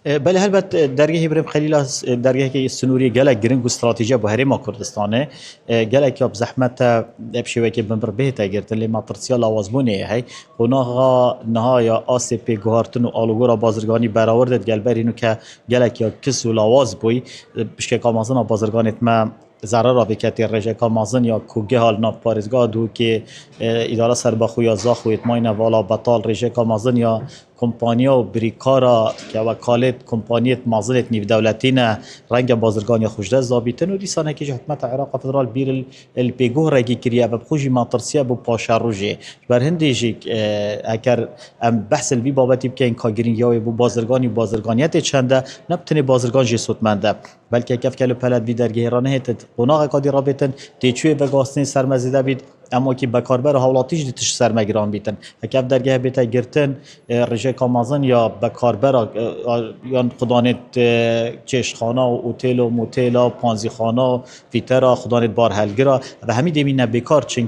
بله البته درگاه ابراهیم خلیل درگاه که سنوری گله گرینگ و استراتژی به هرما کردستانه گله که زحمت بشوی که بمبر به تاگرت لی ماترسیا لوازمونه هی قناغا نهایا آسپ گوهرتن و آلوگورا بازرگانی برآورد گلبرینو که گله که کس و لواز بوی بشک کامازن بازرگانیت ما ضرر را بکتی رژه کامازن یا کوگه حال ناف پارزگاه دو که اداره سربخو یا زاخو اتماین والا بطال رژه کامازن یا کمپانیا و بریکارا که وکالت کمپانیت مازنت نیو دولتین رنگ بازرگان یا خوشده زابیتن و دیسانه که حکومت عراق فدرال بیر الپیگو رگی کریه و بخوشی ماترسیه بو پاشا روژه بر هندیجی اگر بحث البی بابتی بکن کاگرین یا بو بازرگانیت چنده نبتنی بازرگان جی سوتمنده بلکه کف کلو پلد بی درگه رانه هیت قناغ قادی رابطن تیچوی بگاستنی سرمزیده بید اما که بکاربر حولاتیش دیتش سرمگران بیتن هکف درگه بیتا گرتن رژه کامازن یا بکاربر یا خدانت چشخانه و اوتیل و موتیل و پانزی خانه و فیتر خدانت بار هلگرا و همین دیمین بکار چنگ